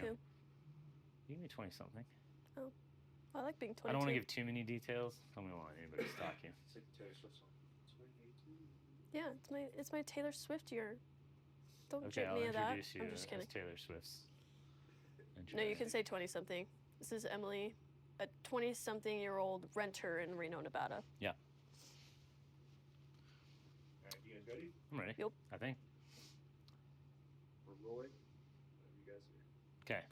22. You can be 20-something. Oh, I like being 22. I don't want to give too many details. I don't want anybody to stalk you. It's like Taylor Swift song. 2018. Yeah, it's my Taylor Swift year. Don't Okay, jip I'll me of that. introduce you I'm just kidding. as Taylor Swift's. No, you can say 20-something. This is Emily, a 20-something-year-old renter in Reno, Nevada. Yeah. All right, you guys ready? I'm ready. Yep. I think. We're rolling. Whatever you guys are. Okay.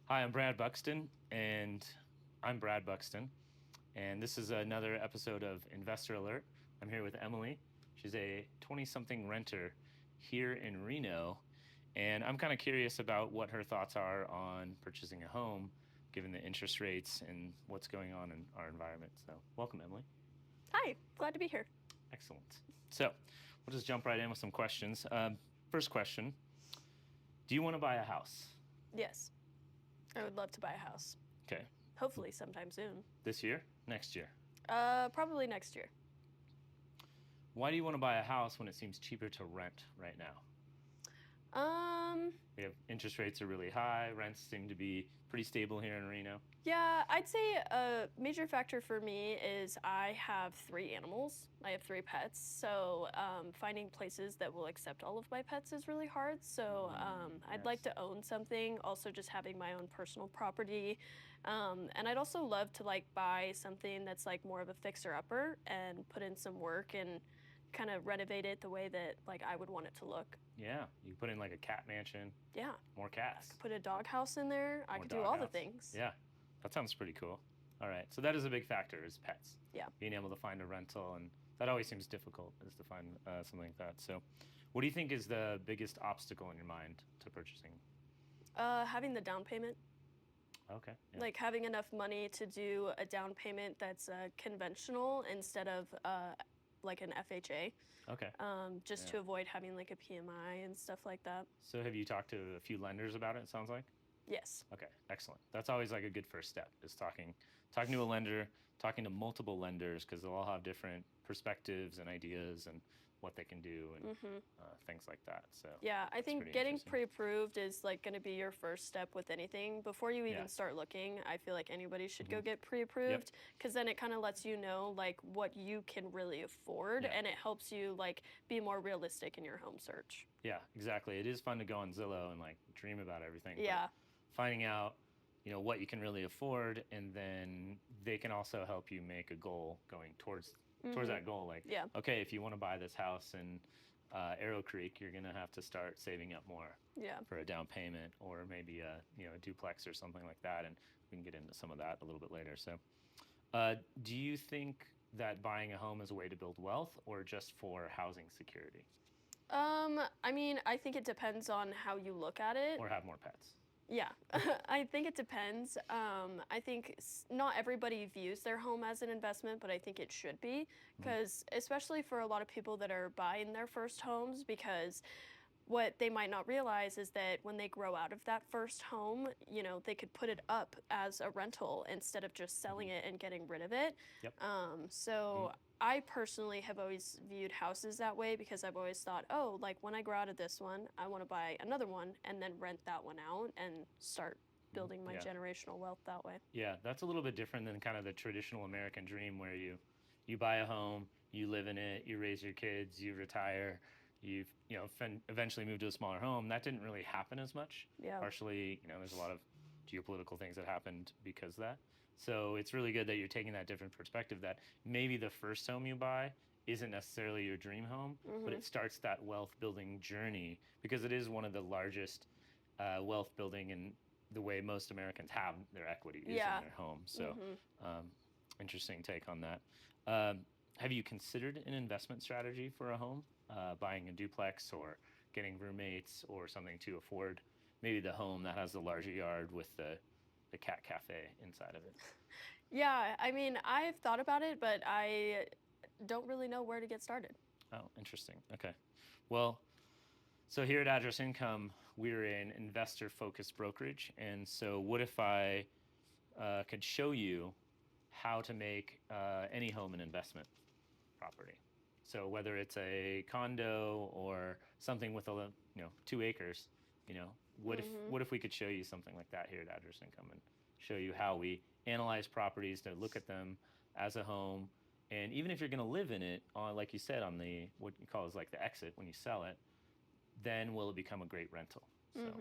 Hi, I'm Brad Buxton, and this is another episode of Investor Alert. I'm here with Emily. She's a 20-something renter here in Reno, and I'm kind of curious about what her thoughts are on purchasing a home, given the interest rates and what's going on in our environment. So, welcome, Emily. Hi, glad to be here. Excellent. So, we'll just jump right in with some questions. First question, do you want to buy a house? Yes, I would love to buy a house. Okay. Hopefully sometime soon. This year? Next year? Probably next year. Why do you want to buy a house when it seems cheaper to rent right now? We have interest rates are really high. Rents seem to be pretty stable here in Reno. Yeah, I'd say a major factor for me is I have 3 animals. I have 3 pets, so finding places that will accept all of my pets is really hard. So I'd like to own something. Also, just having my own personal property, and I'd also love to like buy something that's like more of a fixer-upper and put in some work and kind of renovate it the way that like I would want it to look. Yeah, you put in like a cat mansion. Yeah. More cats. Put a dog house in there. I could do all the things. Yeah, that sounds pretty cool. All right, so that is a big factor, is pets. Yeah. Being able to find a rental, and that always seems difficult, is to find something like that. So what do you think is the biggest obstacle in your mind to purchasing? Having the down payment. Okay. Yeah. Like having enough money to do a down payment that's conventional instead of like an FHA. Okay. Just to avoid having like a PMI and stuff like that. So have you talked to a few lenders about it sounds like? Yes. Okay, excellent. That's always like a good first step, is talking to a lender, talking to multiple lenders, because they'll all have different perspectives and ideas and what they can do and things like that. So yeah, I think getting pre-approved is like going to be your first step with anything. Before you even start looking, I feel like anybody should go get pre-approved, because then it kind of lets you know like what you can really afford, and it helps you like be more realistic in your home search. Yeah, exactly. It is fun to go on Zillow and like dream about everything. Yeah. But finding out, what you can really afford, and then they can also help you make a goal going towards that goal. Like, okay, if you want to buy this house in Arrow Creek, you're going to have to start saving up more for a down payment, or maybe a duplex or something like that. And we can get into some of that a little bit later. So do you think that buying a home is a way to build wealth, or just for housing security? I mean, I think it depends on how you look at it. Or have more pets. Yeah, I think it depends. I think not everybody views their home as an investment, but I think it should be, because especially for a lot of people that are buying their first homes, because what they might not realize is that when they grow out of that first home, they could put it up as a rental instead of just selling it and getting rid of it. So I personally have always viewed houses that way, because I've always thought, oh, like when I grow out of this one, I want to buy another one and then rent that one out and start building my generational wealth that way. Yeah, that's a little bit different than kind of the traditional American dream, where you buy a home, you live in it, you raise your kids, you retire, you've eventually move to a smaller home. That didn't really happen as much. Yeah. Partially, there's a lot of geopolitical things that happened because of that. So it's really good that you're taking that different perspective, that maybe the first home you buy isn't necessarily your dream home, but it starts that wealth building journey, because it is one of the largest wealth building in the way most Americans have their equity is in their home. So interesting take on that. Have you considered an investment strategy for a home, buying a duplex or getting roommates or something to afford maybe the home that has the larger yard with the cat cafe inside of it? Yeah, I mean, I've thought about it, but I don't really know where to get started. Oh, interesting. Okay. Well, so here at Address Income, we're an investor-focused brokerage. And so what if I could show you how to make any home an investment property? So whether it's a condo or something with 2 acres, What if we could show you something like that here at Address Income and show you how we analyze properties to look at them as a home, and even if you're going to live in it, on like you said, on the what you call is like the exit when you sell it, then will it become a great rental? So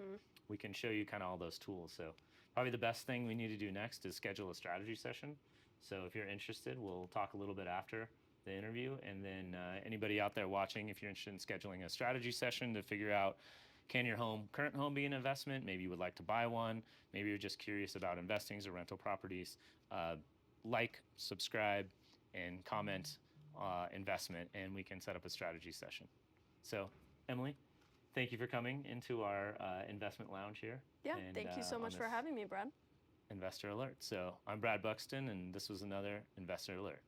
we can show you kind of all those tools. So probably the best thing we need to do next is schedule a strategy session. So if you're interested, we'll talk a little bit after the interview, and then anybody out there watching, if you're interested in scheduling a strategy session to figure out, can your current home be an investment? Maybe you would like to buy one. Maybe you're just curious about investings or rental properties. Like, subscribe, and comment investment, and we can set up a strategy session. So, Emily, thank you for coming into our investment lounge here. Yeah, and, thank you so much for having me, Brad. Investor Alert. So I'm Brad Buxton, and this was another Investor Alert.